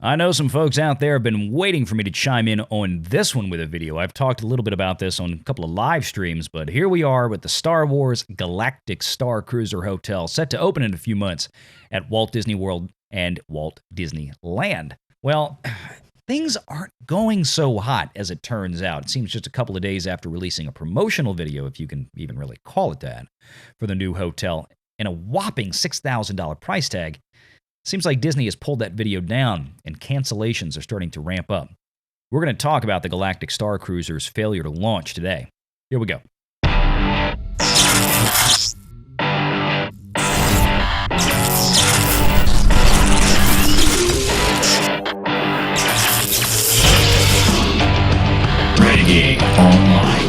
I know some folks out there have been waiting for me to chime in on this one with a video. I've talked a little bit about this on a couple of live streams, but here we are with the Star Wars Galactic Starcruiser Hotel set to open in a few months at Walt Disney World and Walt Disneyland. Well, things aren't going so hot as it turns out. It seems just a couple of days after releasing a promotional video, if you can even really call it that, for the new hotel, and a whopping $6,000 price tag. Seems like Disney has pulled that video down, and cancellations are starting to ramp up. We're going to talk about the Galactic Starcruiser's failure to launch today. Here we go. Renegade Online.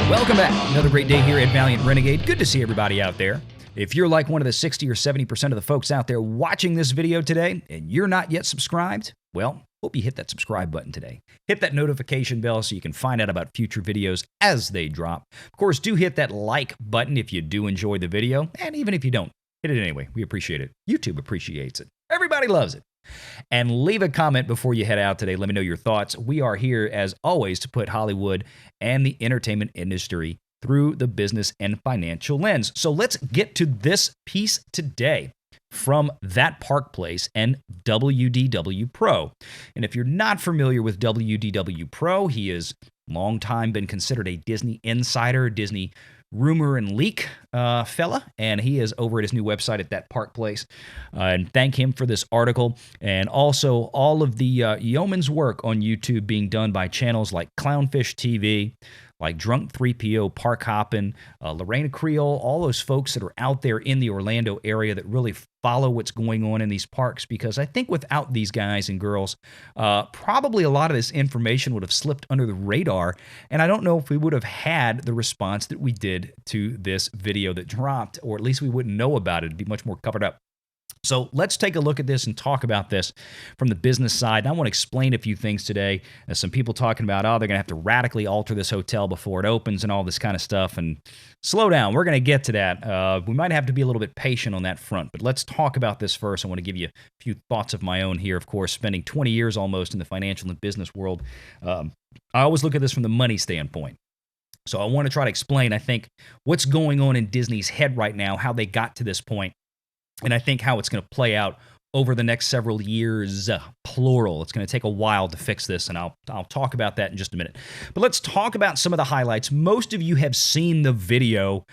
Welcome back. Another great day here at Valiant Renegade. Good to see everybody out there. If you're like one of the 60 or 70% of the folks out there watching this video today and you're not yet subscribed, well, hope you hit that subscribe button today. Hit that notification bell so you can find out about future videos as they drop. Of course, do hit that like button if you do enjoy the video, and even if you don't, hit it anyway. We appreciate it. YouTube appreciates it. Everybody loves it. And leave a comment before you head out today. Let me know your thoughts. We are here, as always, to put Hollywood and the entertainment industry through the business and financial lens. So let's get to this piece today from That Park Place and WDW Pro. And if you're not familiar with WDW Pro, he has long time been considered a Disney insider, Disney rumor and leak fella, and he is over at his new website at That Park Place. And thank him for this article, and also all of the yeoman's work on YouTube being done by channels like Clownfish TV, like Drunk 3PO, Park Hoppin', Lorena Creole, all those folks that are out there in the Orlando area that really follow what's going on in these parks, because I think without these guys and girls, probably a lot of this information would have slipped under the radar, and I don't know if we would have had the response that we did to this video that dropped, or at least we wouldn't know about it. It'd be much more covered up. So let's take a look at this and talk about this from the business side. And I want to explain a few things today. There's some people talking about, oh, they're going to have to radically alter this hotel before it opens and all this kind of stuff. And slow down. We're going to get to that. We might have to be a little bit patient on that front. But let's talk about this first. I want to give you a few thoughts of my own here. Of course, spending 20 years almost in the financial and business world, I always look at this from the money standpoint. So I want to try to explain, I think, what's going on in Disney's head right now, how they got to this point. And I think how it's going to play out over the next several years, plural. It's going to take a while to fix this, and I'll talk about that in just a minute. But let's talk about some of the highlights. Most of you have seen the video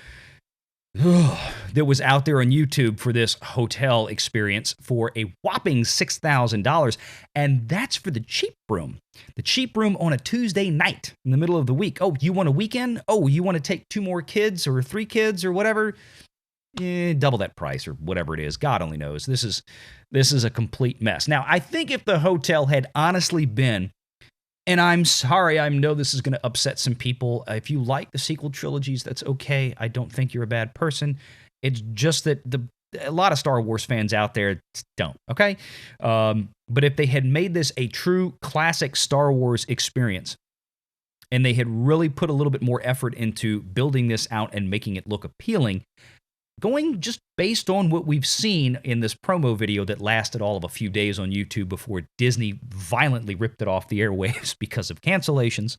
that was out there on YouTube for this hotel experience for a whopping $6,000, and that's for the cheap room. The cheap room on a Tuesday night in the middle of the week. Oh, you want a weekend? Oh, you want to take 2 more kids or 3 kids or whatever? Double that price or whatever it is. God only knows. This is a complete mess. Now, I think if the hotel had honestly been, and I'm sorry, I know this is going to upset some people. If you like the sequel trilogies, that's okay. I don't think you're a bad person. It's just that a lot of Star Wars fans out there don't, okay? But if they had made this a true classic Star Wars experience, and they had really put a little bit more effort into building this out and making it look appealing, going just based on what we've seen in this promo video that lasted all of a few days on YouTube before Disney violently ripped it off the airwaves because of cancellations,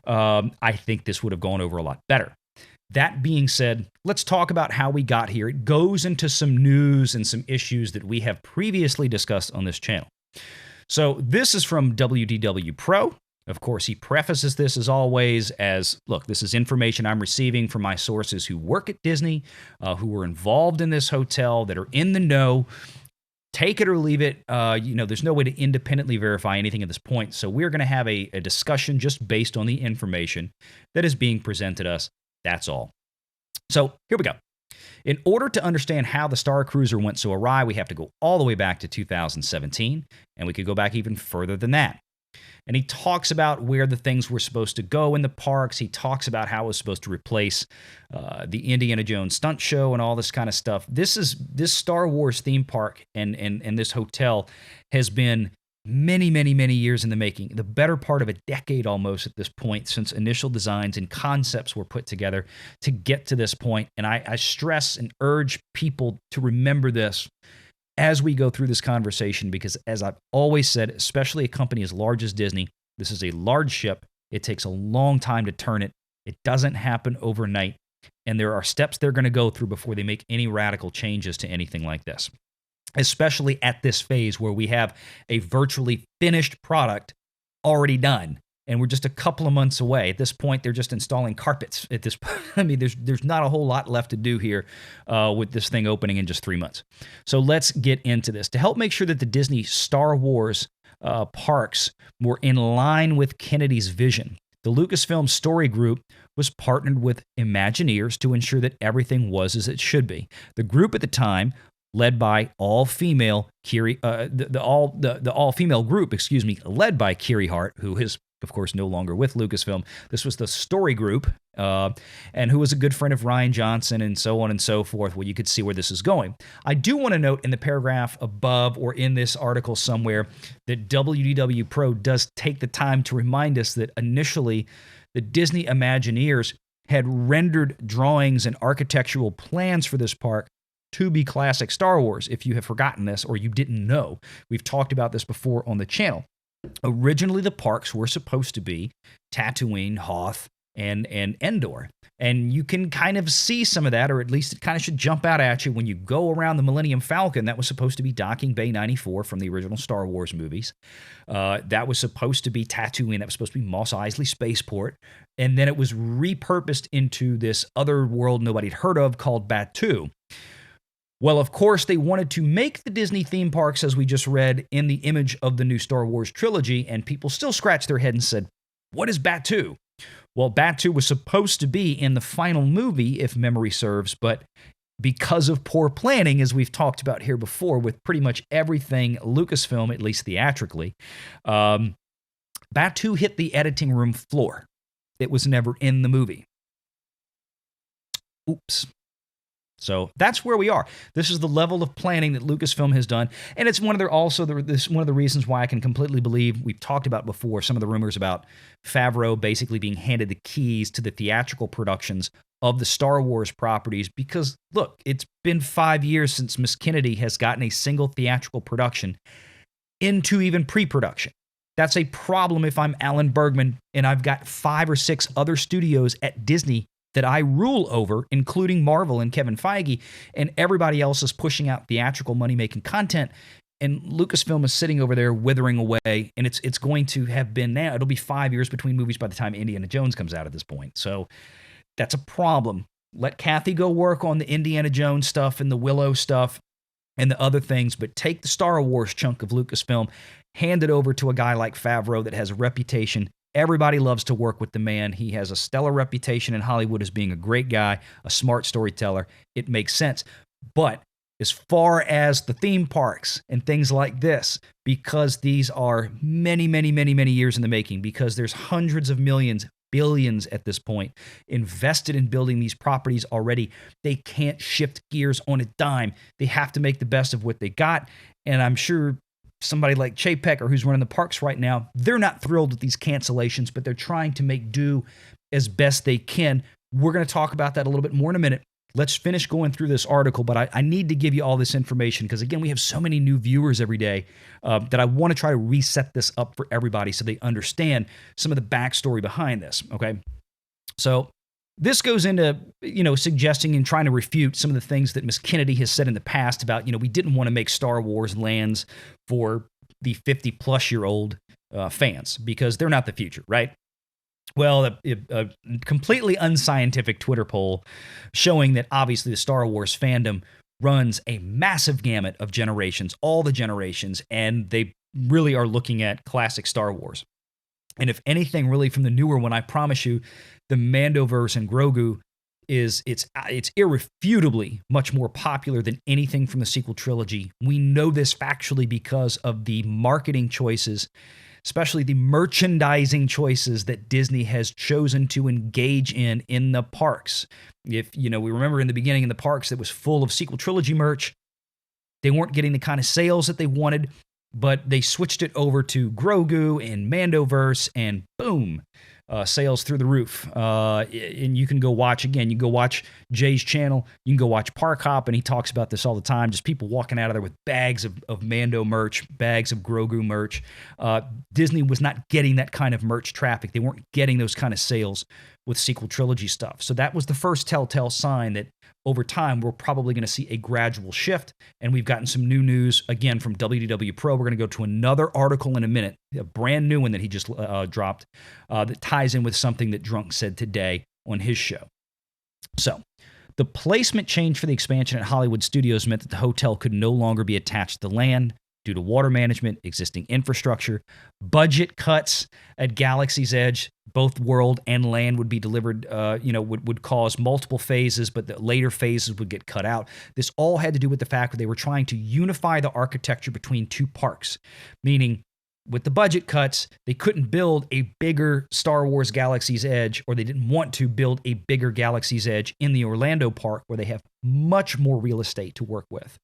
I think this would have gone over a lot better. That being said, let's talk about how we got here. It goes into some news and some issues that we have previously discussed on this channel. So this is from WDW Pro. Of course, he prefaces this as always as, look, this is information I'm receiving from my sources who work at Disney, who were involved in this hotel, that are in the know. Take it or leave it. There's no way to independently verify anything at this point. So we're going to have a discussion just based on the information that is being presented us. That's all. So here we go. In order to understand how the Starcruiser went so awry, we have to go all the way back to 2017, and we could go back even further than that. And he talks about where the things were supposed to go in the parks. He talks about how it was supposed to replace the Indiana Jones stunt show and all this kind of stuff. This Star Wars theme park and this hotel has been many, many, many years in the making, the better part of a decade almost at this point, since initial designs and concepts were put together to get to this point. And I stress and urge people to remember this as we go through this conversation, because as I've always said, especially a company as large as Disney, this is a large ship. It takes a long time to turn it. It doesn't happen overnight. And there are steps they're going to go through before they make any radical changes to anything like this, especially at this phase where we have a virtually finished product already done. And we're just a couple of months away. At this point, they're just installing carpets at this point. I mean, there's not a whole lot left to do here with this thing opening in just 3 months. So let's get into this. To help make sure that the Disney Star Wars parks were in line with Kennedy's vision, the Lucasfilm Story Group was partnered with Imagineers to ensure that everything was as it should be. The group at the time, led by all-female the all-female group, led by Kiri Hart, who is, of course, no longer with Lucasfilm. This was the Story Group, and who was a good friend of Rian Johnson, and so on and so forth. Well, you could see where this is going. I do want to note in the paragraph above or in this article somewhere that WDW Pro does take the time to remind us that initially the Disney Imagineers had rendered drawings and architectural plans for this park to be classic Star Wars. If you have forgotten this or you didn't know, we've talked about this before on the channel. Originally, the parks were supposed to be Tatooine, Hoth, and Endor. And you can kind of see some of that, or at least it kind of should jump out at you when you go around the Millennium Falcon. That was supposed to be Docking Bay 94 from the original Star Wars movies. That was supposed to be Tatooine. That was supposed to be Mos Eisley Spaceport. And then it was repurposed into this other world nobody'd heard of called Batuu. Well, of course, they wanted to make the Disney theme parks, as we just read, in the image of the new Star Wars trilogy, and people still scratched their head and said, what is Batuu? Well, Batuu was supposed to be in the final movie, if memory serves, but because of poor planning, as we've talked about here before, with pretty much everything Lucasfilm, at least theatrically, Batuu hit the editing room floor. It was never in the movie. Oops. So that's where we are. This is the level of planning that Lucasfilm has done, and it's one of the reasons why I can completely believe, we've talked about before, some of the rumors about Favreau basically being handed the keys to the theatrical productions of the Star Wars properties, because look, it's been 5 years since Miss Kennedy has gotten a single theatrical production into even pre-production. That's a problem if I'm Alan Bergman and I've got 5 or 6 other studios at Disney that I rule over, including Marvel and Kevin Feige, and everybody else is pushing out theatrical money-making content, and Lucasfilm is sitting over there withering away, and it's going to have been now, it'll be 5 years between movies by the time Indiana Jones comes out at this point. So that's a problem. Let Kathy go work on the Indiana Jones stuff and the Willow stuff and the other things, but take the Star Wars chunk of Lucasfilm, hand it over to a guy like Favreau that has a reputation. Everybody loves to work with the man. He has a stellar reputation in Hollywood as being a great guy, a smart storyteller. It makes sense. But as far as the theme parks and things like this, because these are many, many, many, many years in the making, because there's hundreds of millions, billions at this point invested in building these properties already, they can't shift gears on a dime. They have to make the best of what they got. And I'm sure somebody like Chapek, who's running the parks right now, they're not thrilled with these cancellations, but they're trying to make do as best they can. We're going to talk about that a little bit more in a minute. Let's finish going through this article, but I need to give you all this information because, again, we have so many new viewers every day that I want to try to reset this up for everybody so they understand some of the backstory behind this, okay? So this goes into, suggesting and trying to refute some of the things that Miss Kennedy has said in the past about, we didn't want to make Star Wars lands for the 50-plus-year-old fans because they're not the future, right? Well, a completely unscientific Twitter poll showing that obviously the Star Wars fandom runs a massive gamut of generations, all the generations, and they really are looking at classic Star Wars. And if anything, really from the newer one, I promise you, the Mandoverse and Grogu it's irrefutably much more popular than anything from the sequel trilogy. We know this factually because of the marketing choices, especially the merchandising choices that Disney has chosen to engage in the parks. If, we remember in the beginning in the parks that was full of sequel trilogy merch, they weren't getting the kind of sales that they wanted. but they switched it over to Grogu and Mandoverse, and boom, sales through the roof. And you can go watch, again, you can go watch Jay's channel. You can go watch Park Hop, and he talks about this all the time. Just people walking out of there with bags of Mando merch, bags of Grogu merch. Disney was not getting that kind of merch traffic. They weren't getting those kind of sales with sequel trilogy stuff. So that was the first telltale sign that over time, we're probably going to see a gradual shift. And we've gotten some new news, again, from WDW Pro. We're going to go to another article in a minute, a brand new one that he just dropped that ties in with something that Drunk said today on his show. So the placement change for the expansion at Hollywood Studios meant that the hotel could no longer be attached to the land due to water management, existing infrastructure, budget cuts at Galaxy's Edge. Both world and land would be delivered, would cause multiple phases, but the later phases would get cut out. This all had to do with the fact that they were trying to unify the architecture between two parks, meaning with the budget cuts, they couldn't build a bigger Star Wars Galaxy's Edge, or they didn't want to build a bigger Galaxy's Edge in the Orlando park, where they have much more real estate to work with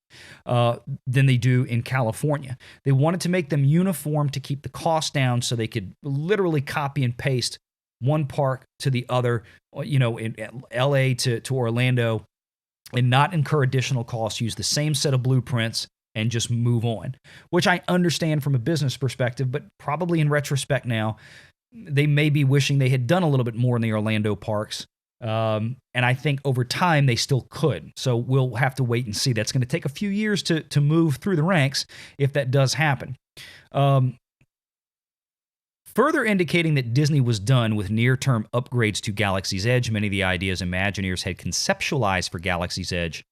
than they do in California. They wanted to make them uniform to keep the cost down so they could literally copy and paste one park to the other, in LA to Orlando, and not incur additional costs, use the same set of blueprints, and just move on, which I understand from a business perspective, but probably in retrospect now, they may be wishing they had done a little bit more in the Orlando parks. And I think over time they still could. So we'll have to wait and see. That's going to take a few years to move through the ranks if that does happen. Further indicating that Disney was done with near-term upgrades to Galaxy's Edge, many of the ideas Imagineers had conceptualized for Galaxy's Edge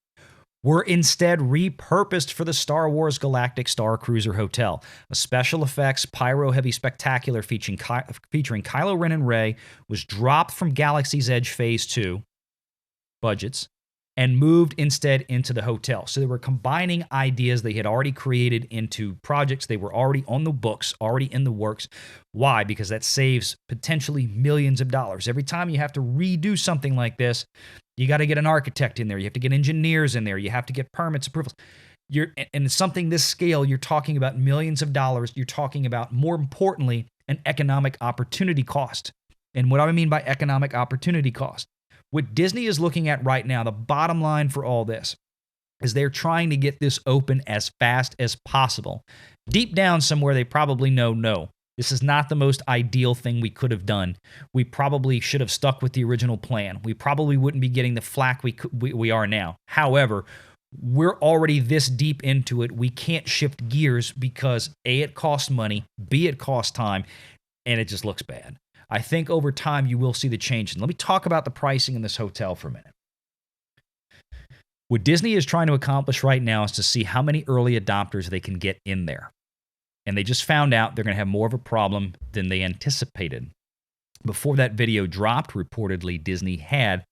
were instead repurposed for the Star Wars Galactic Starcruiser Hotel, a special effects, pyro-heavy spectacular featuring Kylo Ren and Rey, was dropped from Galaxy's Edge Phase 2 budgets and moved instead into the hotel. So they were combining ideas they had already created into projects. They were already on the books, already in the works. Why? Because that saves potentially millions of dollars. Every time you have to redo something like this, you got to get an architect in there. You have to get engineers in there. You have to get permits, approvals. And something this scale, you're talking about millions of dollars. You're talking about, more importantly, an economic opportunity cost. And what do I mean by economic opportunity cost? What Disney is looking at right now, the bottom line for all this, is they're trying to get this open as fast as possible. Deep down somewhere, they probably know, no, this is not the most ideal thing we could have done. We probably should have stuck with the original plan. We probably wouldn't be getting the flack we are now. However, we're already this deep into it. We can't shift gears because A, it costs money, B, it costs time, and it just looks bad. I think over time you will see the change. And let me talk about the pricing in this hotel for a minute. What Disney is trying to accomplish right now is to see how many early adopters they can get in there. And they just found out they're going to have more of a problem than they anticipated. Before that video dropped, reportedly Disney had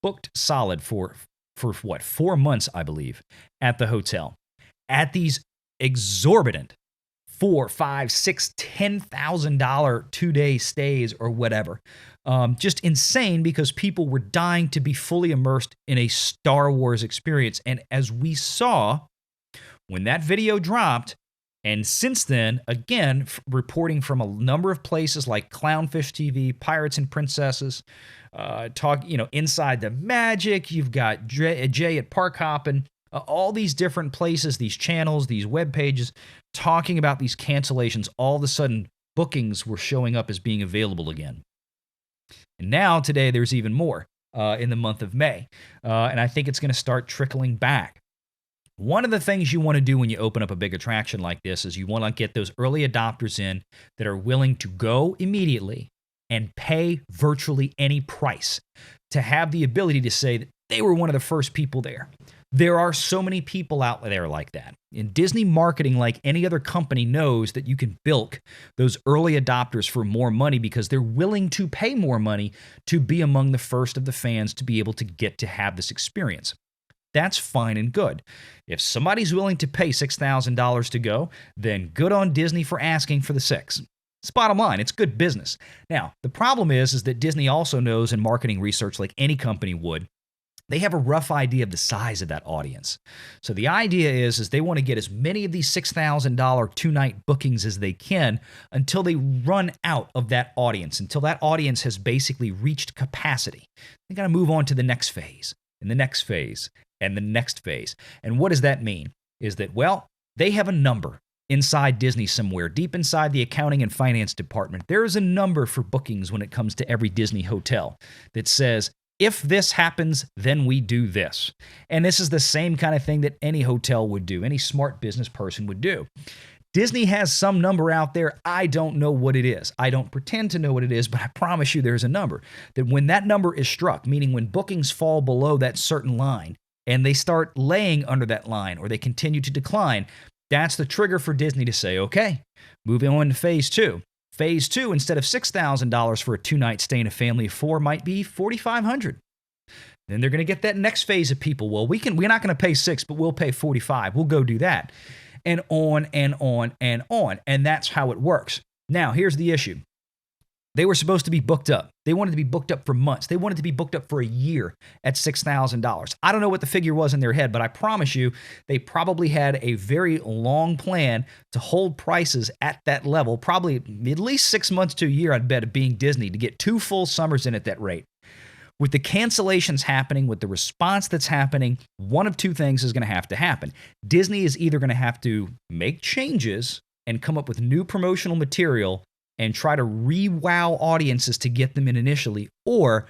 booked solid for what, 4 months, I believe, at the hotel. At these exorbitant $4,000, $5,000, $6,000, $10,000 2-day stays or whatever. Just insane, because people were dying to be fully immersed in a Star Wars experience. And as we saw when that video dropped, and since then, again, reporting from a number of places like Clownfish TV, Pirates and Princesses, Inside the Magic, you've got Jay at Park Hoppin', all these different places, these channels, these web pages, talking about these cancellations. All of a sudden, bookings were showing up as being available again. And now, today, there's even more in the month of May. And I think it's going to start trickling back. One of the things you want to do when you open up a big attraction like this is you want to get those early adopters in that are willing to go immediately and pay virtually any price to have the ability to say that they were one of the first people there. There are so many people out there like that. And Disney marketing, like any other company, knows that you can bilk those early adopters for more money because they're willing to pay more money to be among the first of the fans to be able to get to have this experience. That's fine and good. If somebody's willing to pay $6,000 to go, then good on Disney for asking for the $6,000. It's bottom line. It's good business. Now, the problem is that Disney also knows in marketing research, like any company would, they have a rough idea of the size of that audience. So the idea is they want to get as many of these $6,000 two-night bookings as they can until they run out of that audience, until that audience has basically reached capacity. They got to move on to the next phase, and the next phase, and the next phase. And what does that mean? Is that, well, they have a number inside Disney somewhere, deep inside the accounting and finance department. There is a number for bookings when it comes to every Disney hotel that says, if this happens, then we do this. And this is the same kind of thing that any hotel would do, any smart business person would do. Disney has some number out there. I don't know what it is. I don't pretend to know what it is, but I promise you there's a number. That when that number is struck, meaning when bookings fall below that certain line and they start laying under that line or they continue to decline, that's the trigger for Disney to say, okay, moving on to phase two. Phase two, instead of $6,000 for a two-night stay in a family of four, might be $4,500. Then they're going to get that next phase of people. Well, we're not going to pay $6,000, but we'll pay $45,000. We'll go do that. And on and on and on. And that's how it works. Now, here's the issue. They were supposed to be booked up. They wanted to be booked up for months. They wanted to be booked up for a year at $6,000. I don't know what the figure was in their head, but I promise you, they probably had a very long plan to hold prices at that level, probably at least 6 months to a year, I'd bet, of being Disney to get 2 full summers in at that rate. With the cancellations happening, with the response that's happening, one of two things is going to happen. Disney is either going to have to make changes and come up with new promotional material and try to re-wow audiences to get them in initially, or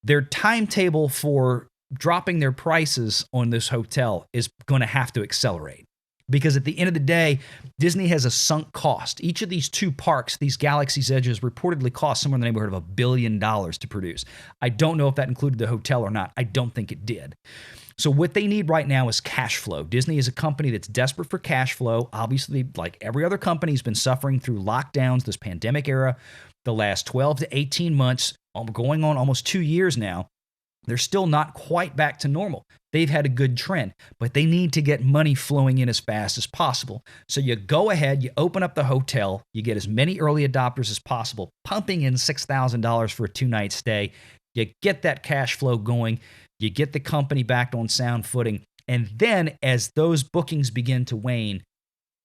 their timetable for dropping their prices on this hotel is going to have to accelerate. Because at the end of the day, Disney has a sunk cost. Each of these 2 parks, these Galaxy's Edges, reportedly cost somewhere in the neighborhood of $1 billion to produce. I don't know if that included the hotel or not. I don't think it did. So what they need right now is cash flow. Disney is a company that's desperate for cash flow. Obviously, like every other company, has been suffering through lockdowns, this pandemic era, the last 12 to 18 months, going on almost 2 years now. They're still not quite back to normal. They've had a good trend, but they need to get money flowing in as fast as possible. So you go ahead, you open up the hotel, you get as many early adopters as possible, pumping in $6,000 for a 2-night stay. You get that cash flow going. You get the company back on sound footing. And then as those bookings begin to wane,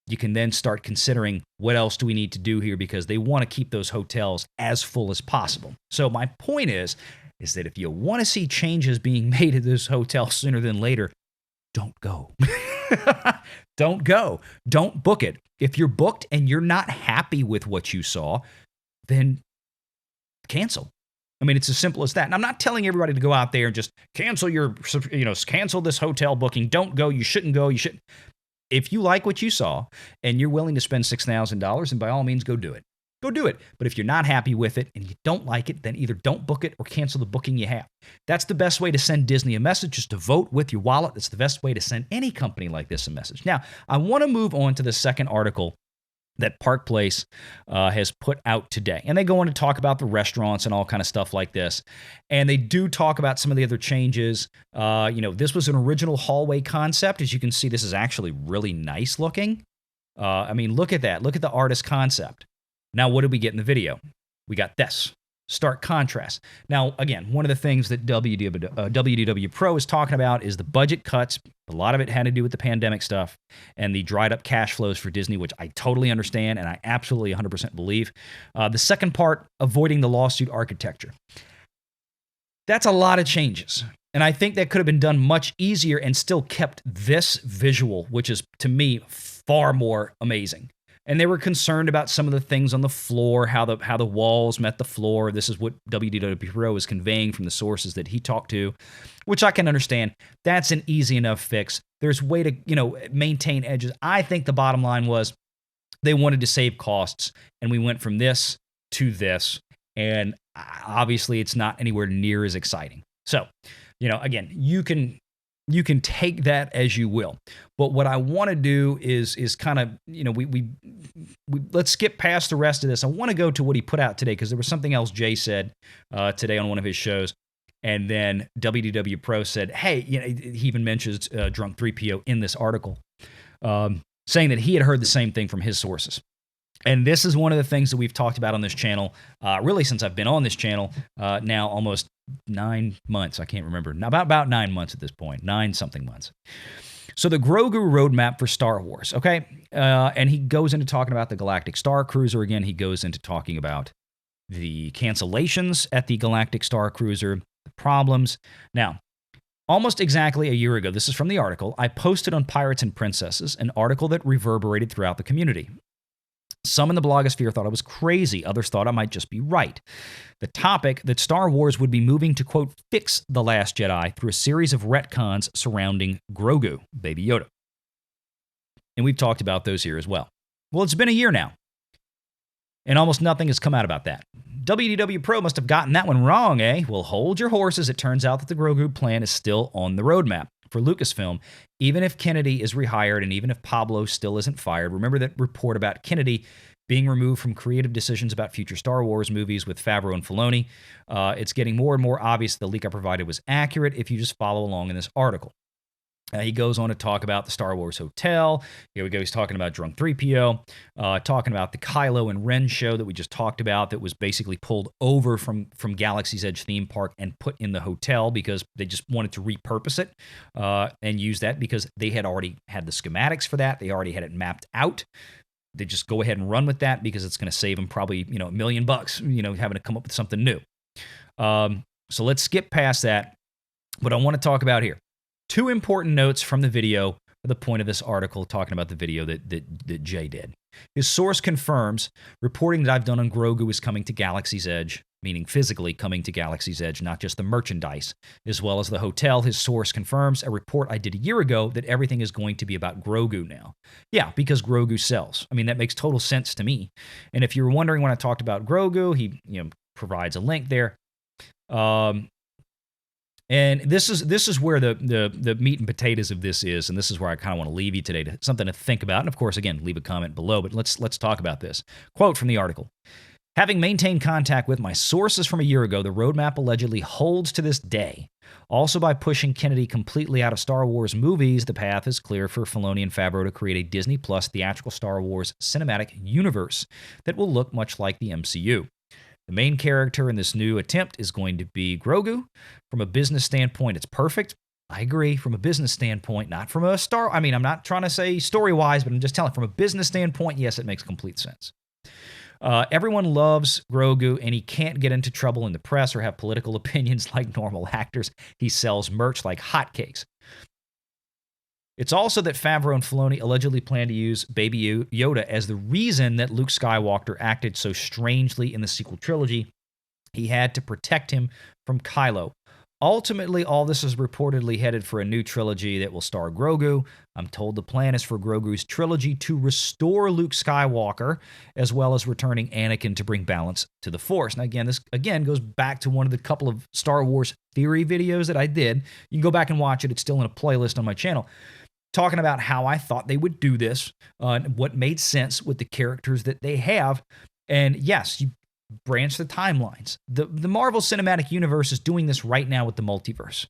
you can then start considering what else do we need to do here, because they want to keep those hotels as full as possible. So my point is that if you want to see changes being made at this hotel sooner than later, don't go. Don't go. Don't book it. If you're booked and you're not happy with what you saw, then cancel. I mean, it's as simple as that. And I'm not telling everybody to go out there and just cancel cancel this hotel booking. Don't go. You shouldn't go. You shouldn't. If you like what you saw and you're willing to spend $6,000, then by all means, go do it. Go do it. But if you're not happy with it and you don't like it, then either don't book it or cancel the booking you have. That's the best way to send Disney a message, is to vote with your wallet. That's the best way to send any company like this a message. Now, I want to move on to the second article that Park Place has put out today. And they go on to talk about the restaurants and all kind of stuff like this. And they do talk about some of the other changes. This was an original hallway concept. As you can see, this is actually really nice looking. Look at that. Look at the artist concept. Now, what did we get in the video? We got this. Stark contrast. Now, again, one of the things that WDW Pro is talking about is the budget cuts. A lot of it had to do with the pandemic stuff and the dried up cash flows for Disney, which I totally understand and I absolutely 100% believe. The second part, avoiding the lawsuit architecture. That's a lot of changes. And I think that could have been done much easier and still kept this visual, which is, to me, far more amazing. And they were concerned about some of the things on the floor, how the walls met the floor. This is what WDW Pro is conveying from the sources that he talked to, which I can understand. That's an easy enough fix. There's a way to, maintain edges. I think the bottom line was they wanted to save costs, and we went from this to this. And obviously, it's not anywhere near as exciting. So, again, you can take that as you will. But what I want to do is kind of, we let's skip past the rest of this. I want to go to what he put out today, because there was something else Jay said today on one of his shows. And then WDW Pro said, hey, he even mentions Drunk 3PO in this article, saying that he had heard the same thing from his sources. And this is one of the things that we've talked about on this channel, really since I've been on this channel, now almost 9 months. I can't remember. About 9 months at this point, 9-something months. So the Grogu roadmap for Star Wars, okay? And he goes into talking about the Galactic Starcruiser again. He goes into talking about the cancellations at the Galactic Starcruiser, the problems. Now, almost exactly a year ago, this is from the article, I posted on Pirates and Princesses, an article that reverberated throughout the community. Some in the blogosphere thought I was crazy. Others thought I might just be right. The topic that Star Wars would be moving to, quote, fix The Last Jedi through a series of retcons surrounding Grogu, Baby Yoda. And we've talked about those here as well. Well, it's been a year now, and almost nothing has come out about that. WDW Pro must have gotten that one wrong, eh? Well, hold your horses. It turns out that the Grogu plan is still on the roadmap. For Lucasfilm, even if Kennedy is rehired and even if Pablo still isn't fired, remember that report about Kennedy being removed from creative decisions about future Star Wars movies with Favreau and Filoni. It's getting more and more obvious the leak I provided was accurate if you just follow along in this article. He goes on to talk about the Star Wars Hotel. Here we go. He's talking about Drunk 3PO, talking about the Kylo and Ren show that we just talked about that was basically pulled over from Galaxy's Edge theme park and put in the hotel because they just wanted to repurpose it and use that because they had already had the schematics for that. They already had it mapped out. They just go ahead and run with that because it's going to save them probably, $1 million, having to come up with something new. So let's skip past that. What I want to talk about here. 2 important notes from the video for the point of this article talking about the video that Jay did. His source confirms reporting that I've done on Grogu is coming to Galaxy's Edge, meaning physically coming to Galaxy's Edge, not just the merchandise, as well as the hotel. His source confirms a report I did a year ago that everything is going to be about Grogu now. Yeah, because Grogu sells. I mean, that makes total sense to me. And if you were wondering when I talked about Grogu, he provides a link there. And this is where the meat and potatoes of this is, and this is where I kind of want to leave you today, something to think about. And of course, again, leave a comment below, but let's talk about this. Quote from the article. Having maintained contact with my sources from a year ago, the roadmap allegedly holds to this day. Also, by pushing Kennedy completely out of Star Wars movies, the path is clear for Filoni and Favreau to create a Disney Plus theatrical Star Wars cinematic universe that will look much like the MCU. The main character in this new attempt is going to be Grogu. From a business standpoint, it's perfect. I agree. From a business standpoint, not from a I'm not trying to say story-wise, but I'm just telling from a business standpoint, yes, it makes complete sense. Everyone loves Grogu, and he can't get into trouble in the press or have political opinions like normal actors. He sells merch like hotcakes. It's also that Favreau and Filoni allegedly plan to use Baby Yoda as the reason that Luke Skywalker acted so strangely in the sequel trilogy. He had to protect him from Kylo. Ultimately, all this is reportedly headed for a new trilogy that will star Grogu. I'm told the plan is for Grogu's trilogy to restore Luke Skywalker, as well as returning Anakin to bring balance to the Force. Now, again, this goes back to one of the couple of Star Wars theory videos that I did. You can go back and watch it. It's still in a playlist on my channel, talking about how I thought they would do this, what made sense with the characters that they have. And yes, you branch the timelines. The Marvel Cinematic Universe is doing this right now with the multiverse.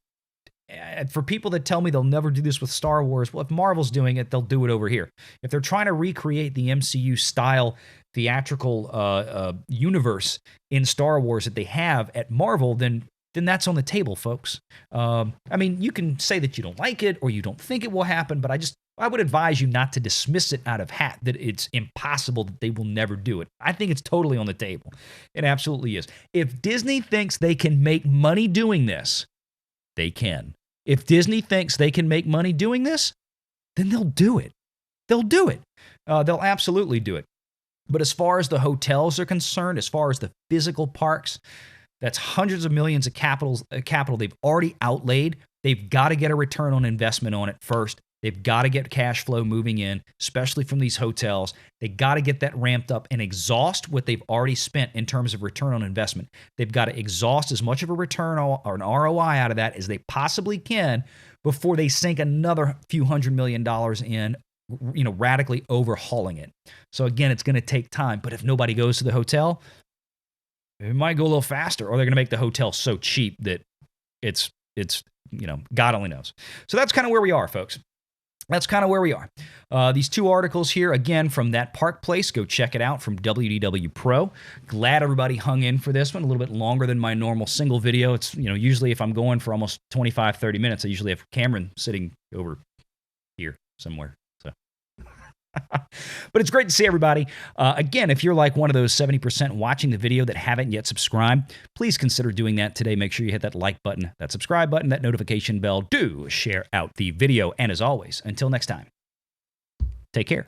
For people that tell me they'll never do this with Star Wars, well, if Marvel's doing it, they'll do it over here. If they're trying to recreate the MCU style theatrical universe in Star Wars that they have at Marvel, then that's on the table, folks. You can say that you don't like it or you don't think it will happen, but I would advise you not to dismiss it out of hat, that it's impossible that they will never do it. I think it's totally on the table. It absolutely is. If Disney thinks they can make money doing this, they can. If Disney thinks they can make money doing this, then they'll do it. They'll do it. They'll absolutely do it. But as far as the hotels are concerned, as far as the physical parks, that's hundreds of millions of capital they've already outlaid. They've got to get a return on investment on it first. They've got to get cash flow moving in, especially from these hotels. They got to get that ramped up and exhaust what they've already spent in terms of return on investment. They've got to exhaust as much of a return or an ROI out of that as they possibly can before they sink another few $100 million in, radically overhauling it. So again, it's going to take time. But if nobody goes to the hotel, it might go a little faster, or they're going to make the hotel so cheap that it's God only knows. So that's kind of where we are, folks. that's kind of where we are. These two articles here, again, from That Park Place. Go check it out from WDW Pro. Glad everybody hung in for this one. A little bit longer than my normal single video. It's, usually if I'm going for almost 25, 30 minutes, I usually have Cameron sitting over here somewhere. So, but it's great to see everybody. Again, if you're like one of those 70% watching the video that haven't yet subscribed, please consider doing that today. Make sure you hit that like button, that subscribe button, that notification bell. Do share out the video. And as always, until next time, take care.